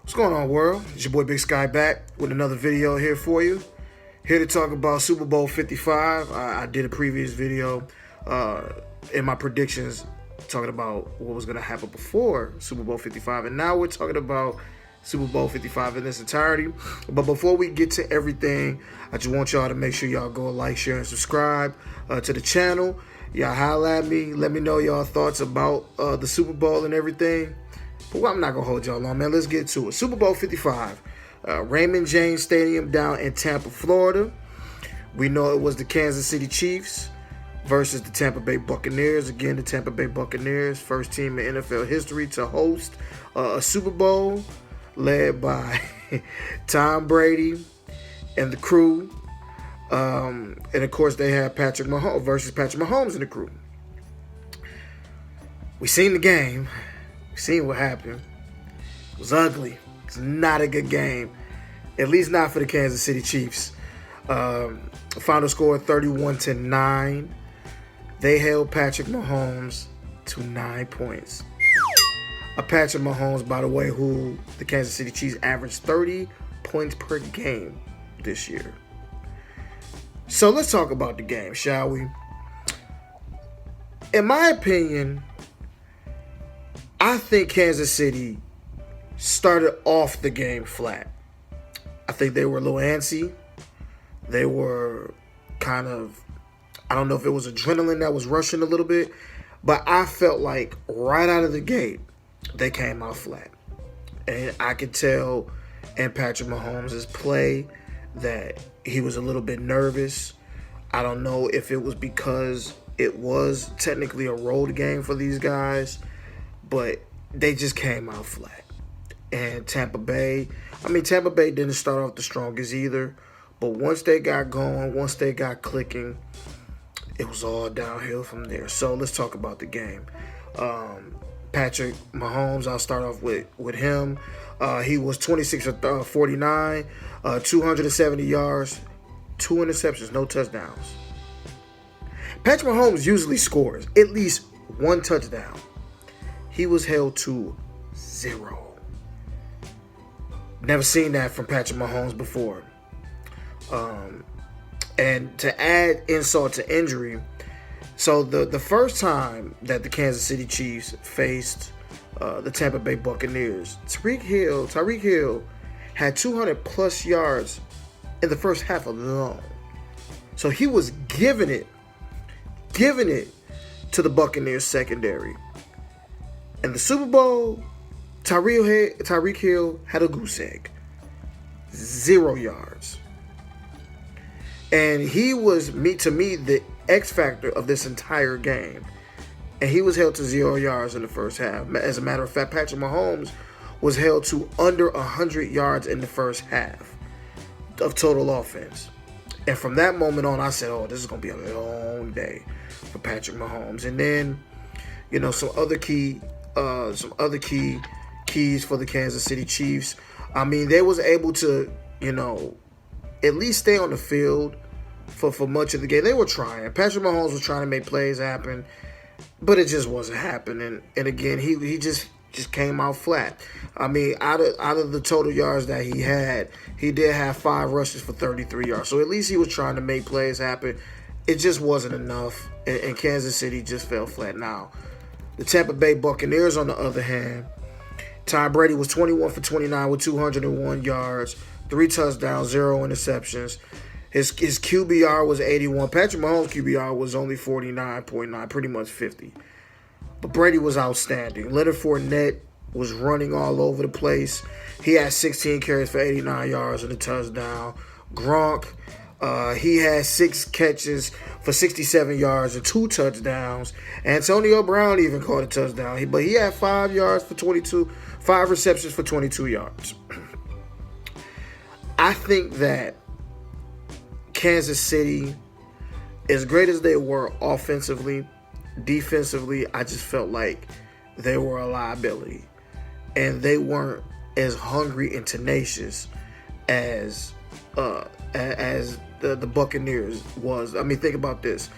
What's going on, world? It's your boy Big Sky back with another video here for you. Here to talk about Super Bowl 55. I did a previous video in my predictions talking about what was going to happen before Super Bowl 55. And now we're talking about Super Bowl 55 in its entirety. But before we get to everything, I just want y'all to make sure y'all go like, share, and subscribe to the channel. Y'all holla at me. Let me know y'all thoughts about the Super Bowl and everything. But I'm not going to hold y'all long, man. Let's get to it. Super Bowl 55. Raymond James Stadium down in Tampa, Florida. We know it was the Kansas City Chiefs versus the Tampa Bay Buccaneers. Again, the Tampa Bay Buccaneers, first team in NFL history to host a Super Bowl, led by Tom Brady and the crew. And, of course, they had Patrick Mahomes versus Patrick Mahomes and the crew. We seen the game. Seen what happened. It was ugly. It's not a good game, at least not for the Kansas City Chiefs. Final score 31-9. They held Patrick Mahomes to 9 points. Patrick Mahomes, by the way, who the Kansas City Chiefs averaged 30 points per game this year. So let's talk about the game, shall we? In my opinion, I think Kansas City started off the game flat. I think they were a little antsy. They were kind of, I don't know if it was adrenaline that was rushing a little bit, but I felt like right out of the gate, they came out flat. And I could tell in Patrick Mahomes' play that he was a little bit nervous. I don't know if it was because it was technically a road game for these guys, but they just came out flat. And Tampa Bay didn't start off the strongest either. But once they got going, once they got clicking, it was all downhill from there. So let's talk about the game. Patrick Mahomes, I'll start off with him. He was 26 of 49, 270 yards, 2 interceptions, no touchdowns. Patrick Mahomes usually scores at least 1 touchdown. He was held to 0. Never seen that from Patrick Mahomes before. And to add insult to injury, so the first time that the Kansas City Chiefs faced the Tampa Bay Buccaneers, Tyreek Hill had 200 plus yards in the first half alone. So he was giving it to the Buccaneers secondary. In the Super Bowl, Tyreek Hill had a goose egg. 0 yards. And he was, to me, the X factor of this entire game. And he was held to 0 yards in the first half. As a matter of fact, Patrick Mahomes was held to under 100 yards in the first half of total offense. And from that moment on, I said, oh, this is going to be a long day for Patrick Mahomes. And then, you know, some other key keys for the Kansas City Chiefs. I mean, they was able to, you know, at least stay on the field for much of the game. They were trying. Patrick Mahomes was trying to make plays happen, but it just wasn't happening. And again, he just came out flat. I mean, out of the total yards that he had, he did have 5 rushes for 33 yards. So at least he was trying to make plays happen. It just wasn't enough, and Kansas City just fell flat. Now, the Tampa Bay Buccaneers, on the other hand, Tom Brady was 21 for 29 with 201 yards, 3 touchdowns, 0 interceptions. His QBR was 81. Patrick Mahomes' QBR was only 49.9, pretty much 50. But Brady was outstanding. Leonard Fournette was running all over the place. He had 16 carries for 89 yards and a touchdown. Gronk, he had 6 catches for 67 yards and 2 touchdowns. Antonio Brown even caught a touchdown. But he had 5 receptions for 22 yards. I think that Kansas City, as great as they were offensively, defensively, I just felt like they were a liability. And they weren't as hungry and tenacious as the Buccaneers was. I mean, think about this.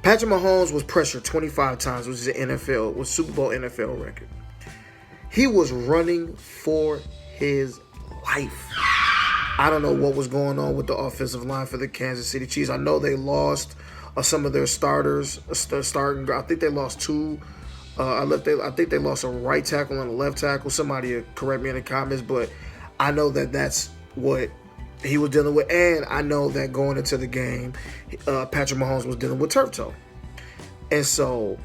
Patrick Mahomes was pressured 25 times, which is Super Bowl NFL record. He was running for his life. I don't know what was going on with the offensive line for the Kansas City Chiefs. I know they lost some of their starters. I think they lost two. I think they lost a right tackle and a left tackle. Somebody correct me in the comments, but I know that that's what he was dealing with. And I know that going into the game, Patrick Mahomes was dealing with turf toe. And so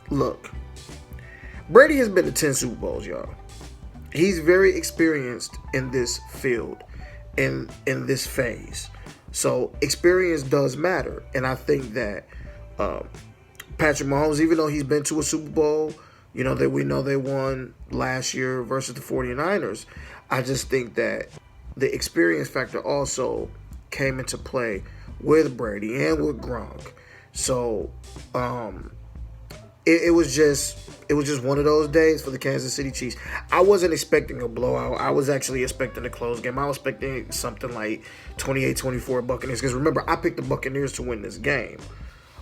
look, Brady has been to 10 Super Bowls, y'all. He's very experienced in this field, in this phase. So experience does matter. And I think that Patrick Mahomes, even though he's been to a Super Bowl, that we know they won last year versus the 49ers, I just think that the experience factor also came into play with Brady and with Gronk. So it was just one of those days for the Kansas City Chiefs. I wasn't expecting a blowout. I was actually expecting a close game. I was expecting something like 28-24 Buccaneers. Because remember, I picked the Buccaneers to win this game.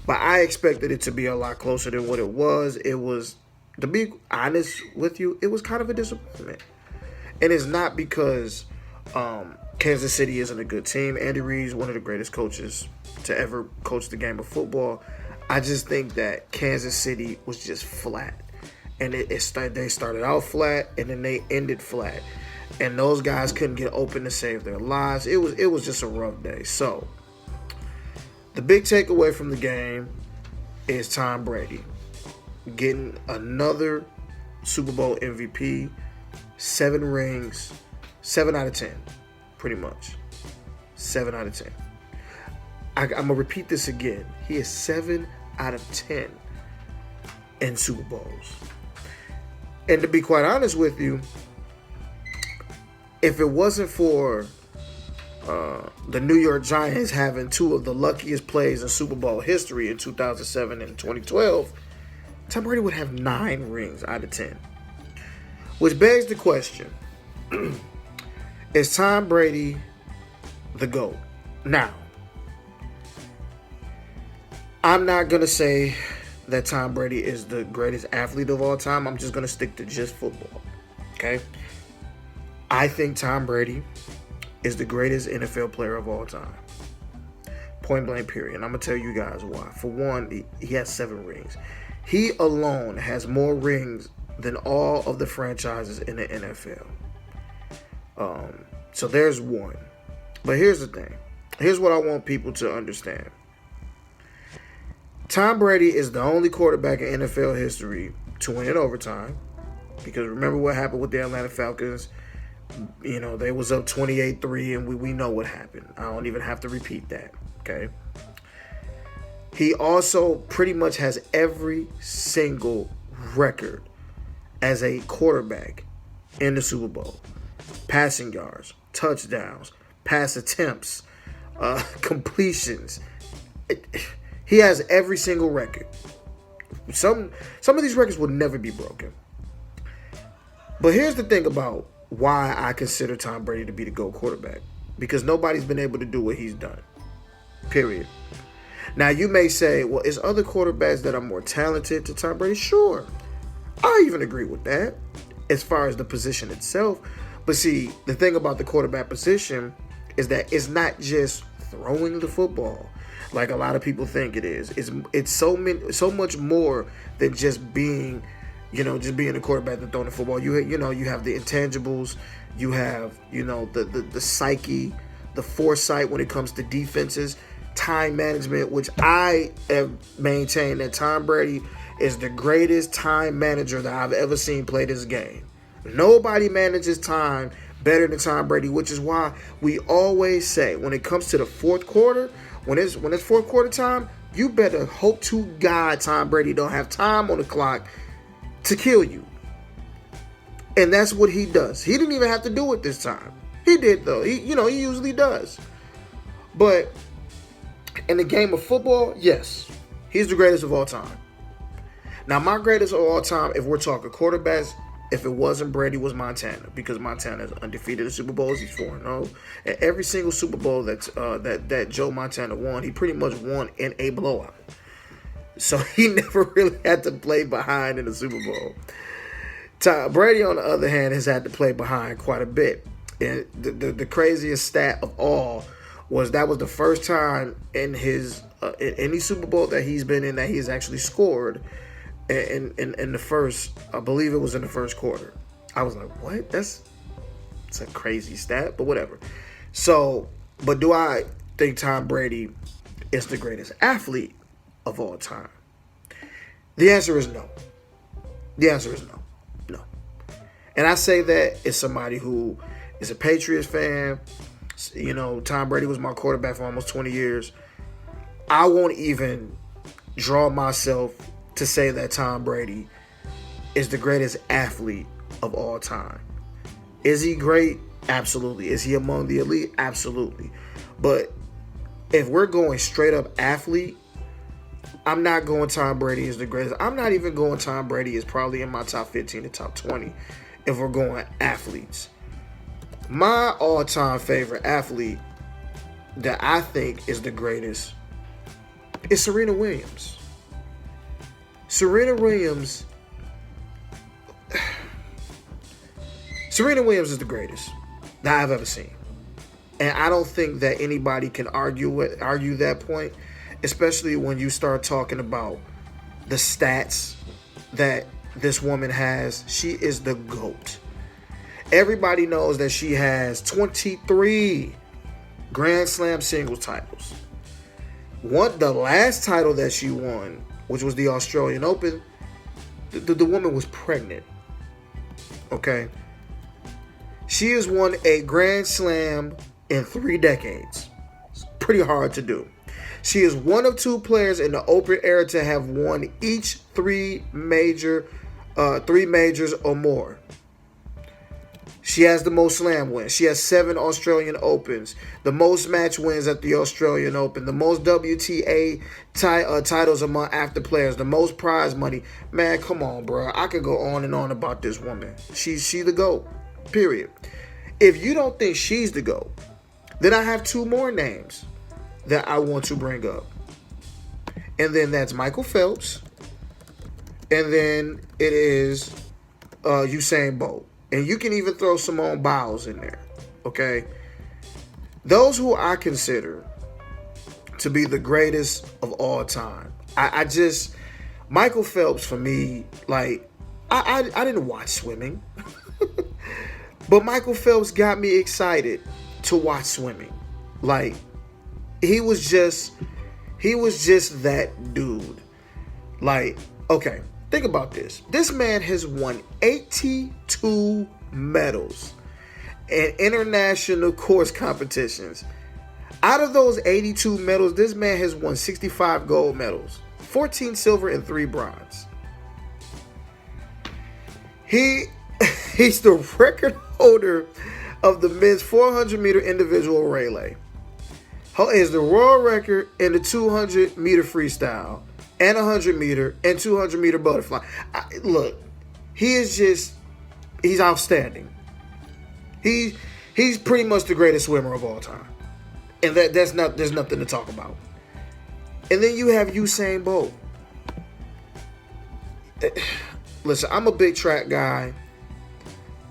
But I expected it to be a lot closer than what it was. It was, to be honest with you, it was kind of a disappointment. And it's not because Kansas City isn't a good team. Andy Reid is one of the greatest coaches to ever coach the game of football. I just think that Kansas City was just flat. And they started out flat, and then they ended flat. And those guys couldn't get open to save their lives. It was just a rough day. So, the big takeaway from the game is Tom Brady getting another Super Bowl MVP, 7 rings, 7 out of 10, pretty much. 7 out of 10. I'm going to repeat this again. He is 7 out of 10 in Super Bowls. And to be quite honest with you, if it wasn't for the New York Giants having 2 of the luckiest plays in Super Bowl history in 2007 and 2012, Tom Brady would have 9 rings out of 10. Which begs the question, is Tom Brady the GOAT? Now, I'm not going to say that Tom Brady is the greatest athlete of all time. I'm just going to stick to just football. Okay? I think Tom Brady is the greatest NFL player of all time. Point blank, period. And I'm going to tell you guys why. For one, he has 7 rings. He alone has more rings than all of the franchises in the NFL. So there's one. But here's the thing. Here's what I want people to understand. Tom Brady is the only quarterback in NFL history to win in overtime. Because remember what happened with the Atlanta Falcons? They was up 28-3, and we know what happened. I don't even have to repeat that, okay? He also pretty much has every single record as a quarterback in the Super Bowl. Passing yards, touchdowns, pass attempts, completions. He has every single record. Some of these records will never be broken. But here's the thing about why I consider Tom Brady to be the GOAT quarterback. Because nobody's been able to do what he's done. Period. Now, you may say, well, is other quarterbacks that are more talented to Tom Brady? Sure. I even agree with that as far as the position itself. But see, the thing about the quarterback position is that it's not just throwing the football like a lot of people think it is. It's so much more than just being a quarterback that throwing the football. You have the intangibles, you have the psyche, the foresight when it comes to defenses, time management, which I have maintained that Tom Brady is the greatest time manager that I've ever seen play this game. Nobody manages time better than Tom Brady, which is why we always say when it comes to the fourth quarter, when it's fourth quarter time, you better hope to God Tom Brady don't have time on the clock to kill you. And that's what he does. He didn't even have to do it this time. He did though. He usually does. But in the game of football, yes, he's the greatest of all time. Now, my greatest of all time, if we're talking quarterbacks, if it wasn't Brady, was Montana, because Montana is undefeated in Super Bowls. He's 4-0. And every single Super Bowl that Joe Montana won, he pretty much won in a blowout. So he never really had to play behind in the Super Bowl. Tom Brady, on the other hand, has had to play behind quite a bit. And the craziest stat of all was that was the first time in his in any Super Bowl that he's been in that he has actually scored in the first, I believe it was in the first quarter. I was like, what? It's a crazy stat, but whatever. So, but do I think Tom Brady is the greatest athlete of all time? The answer is no. The answer is no. No. And I say that as somebody who is a Patriots fan. You know, Tom Brady was my quarterback for almost 20 years. I won't even draw myself to say that Tom Brady is the greatest athlete of all time. Is he great? Absolutely. Is he among the elite? Absolutely. But if we're going straight up athlete, I'm not going Tom Brady as the greatest. I'm not even going Tom Brady is probably in my top 15 to top 20 if we're going athletes. My all-time favorite athlete that I think is the greatest is Serena Williams. Serena Williams is the greatest that I've ever seen. And I don't think that anybody can argue that point, especially when you start talking about the stats that this woman has. She is the GOAT. Everybody knows that she has 23 Grand Slam singles titles. The last title that she won, which was the Australian Open, the woman was pregnant. Okay? She has won a Grand Slam in 3 decades. It's pretty hard to do. She is one of 2 players in the Open era to have won each 3 majors or more. She has the most slam wins. She has 7 Australian Opens, the most match wins at the Australian Open, the most WTA titles among active players, the most prize money. Man, come on, bro. I could go on and on about this woman. She's the GOAT, period. If you don't think she's the GOAT, then I have 2 more names that I want to bring up. And then that's Michael Phelps. And then it is Usain Bolt. And you can even throw Simone Biles in there, okay? Those who I consider to be the greatest of all time. Michael Phelps for me, like, I didn't watch swimming. But Michael Phelps got me excited to watch swimming. Like, he was just that dude. Like, okay. Think about this. This man has won 82 medals in international course competitions. Out of those 82 medals, this man has won 65 gold medals, 14 silver, and 3 bronze. He's the record holder of the men's 400-meter individual relay. He is the world record in the 200-meter freestyle, and 100-meter, and 200-meter butterfly. Look, he's outstanding. He's pretty much the greatest swimmer of all time. And there's nothing to talk about. And then you have Usain Bolt. Listen, I'm a big track guy.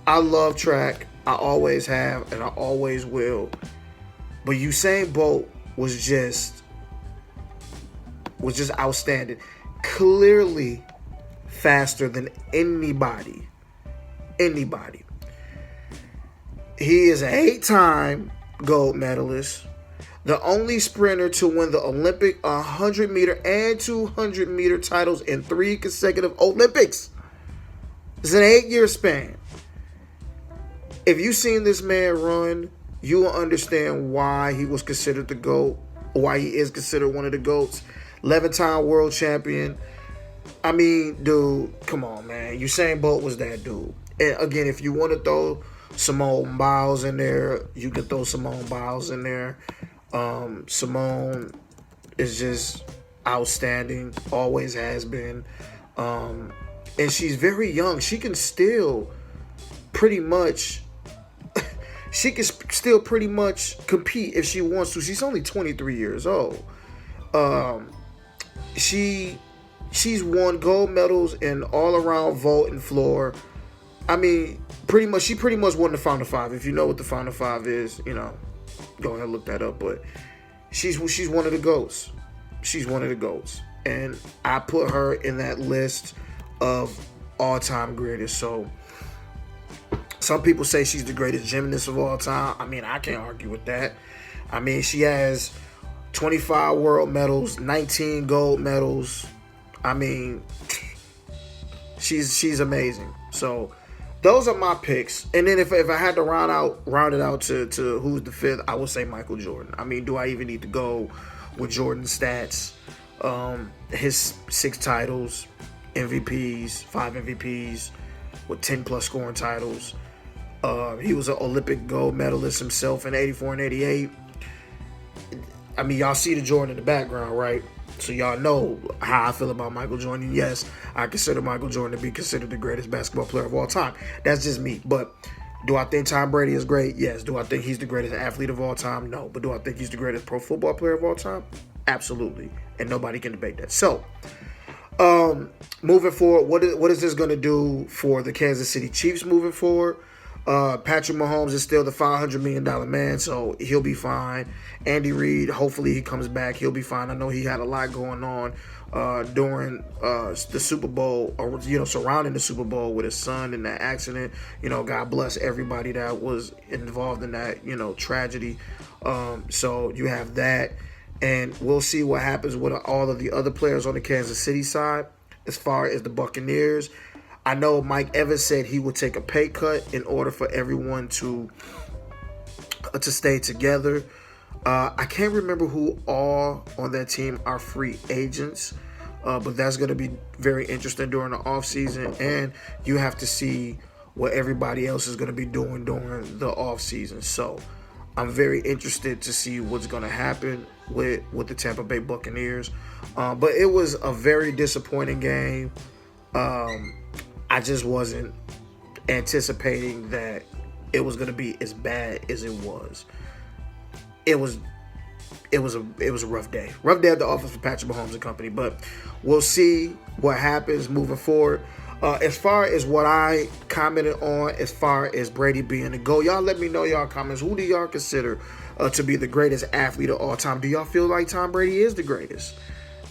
I love track. I always have, and I always will. But Usain Bolt was just outstanding. Clearly faster than anybody. He is an 8-time gold medalist. The only sprinter to win the Olympic 100-meter and 200-meter titles in 3 consecutive Olympics. It's an 8-year span. If you've seen this man run, you will understand why he was considered the GOAT, why he is considered one of the GOATs. 11-time world champion. I mean, dude, come on, man. Usain Bolt was that dude. And again, if you want to throw Simone Biles in there, you can throw Simone Biles in there. Simone is just outstanding, always has been. And she's very young. She can still pretty much compete if she wants to. She's only 23 years old. She's won gold medals in all around vault and floor, I mean, she pretty much won the Final Five. If you know what the Final Five is, go ahead and look that up. But she's one of the GOATs. She's one of the GOATs. And I put her in that list of all-time greatest. So some people say she's the greatest gymnast of all time. I mean, I can't argue with that. I mean, she has 25 world medals, 19 gold medals. I mean, she's amazing. So those are my picks. And then if I had to round it out to who's the fifth, I would say Michael Jordan. I mean, do I even need to go with Jordan's stats? His 6 titles, MVPs, 5 MVPs, with 10 plus scoring titles. He was an Olympic gold medalist himself in 84 and 88. I mean, y'all see the Jordan in the background, right? So y'all know how I feel about Michael Jordan. Yes, I consider Michael Jordan to be considered the greatest basketball player of all time. That's just me. But do I think Tom Brady is great? Yes. Do I think he's the greatest athlete of all time? No. But do I think he's the greatest pro football player of all time? Absolutely. And nobody can debate that. So, moving forward, what is this going to do for the Kansas City Chiefs moving forward? Patrick Mahomes is still the $500 million man, so he'll be fine. Andy Reid, hopefully he comes back. He'll be fine. I know he had a lot going on during the Super Bowl, or surrounding the Super Bowl with his son in that accident. God bless everybody that was involved in that tragedy. So you have that, and we'll see what happens with all of the other players on the Kansas City side. As far as the Buccaneers, I know Mike Evans said he would take a pay cut in order for everyone to stay together. I can't remember who all on that team are free agents, but that's going to be very interesting during the offseason, and you have to see what everybody else is going to be doing during the offseason. So I'm very interested to see what's going to happen with the Tampa Bay Buccaneers. But it was a very disappointing game. I just wasn't anticipating that it was going to be as bad as it was. It was a rough day. Rough day at the office for Patrick Mahomes and company, but we'll see what happens moving forward. As far as what I commented on, as far as Brady being the GOAT, y'all let me know y'all comments. Who do y'all consider to be the greatest athlete of all time? Do y'all feel like Tom Brady is the greatest?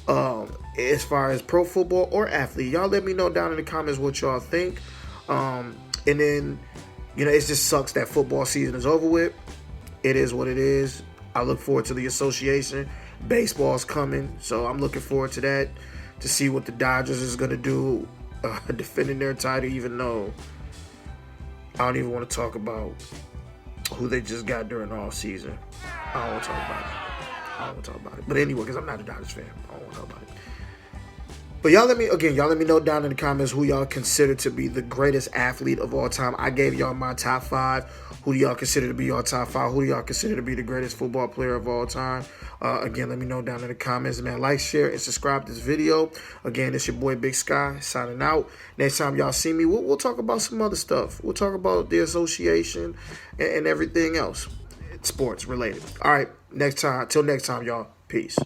As far as pro football or athlete, y'all let me know down in the comments what y'all think. And then, it just sucks that football season is over with. It is what it is. I look forward to the association. Baseball's coming, so I'm looking forward to that, to see what the Dodgers is going to do, defending their title, even though I don't even want to talk about who they just got during the offseason. I don't want to talk about it. But anyway, because I'm not a Dodgers fan, I don't want to talk about it. But y'all let me know down in the comments who y'all consider to be the greatest athlete of all time. I gave y'all my top 5. Who do y'all consider to be your top 5? Who do y'all consider to be the greatest football player of all time? Again, let me know down in the comments. Man, like, share, and subscribe to this video. Again, it's your boy Big Sky signing out. Next time y'all see me, we'll talk about some other stuff. We'll talk about the association and everything else. Sports related. All right, till next time, y'all. Peace.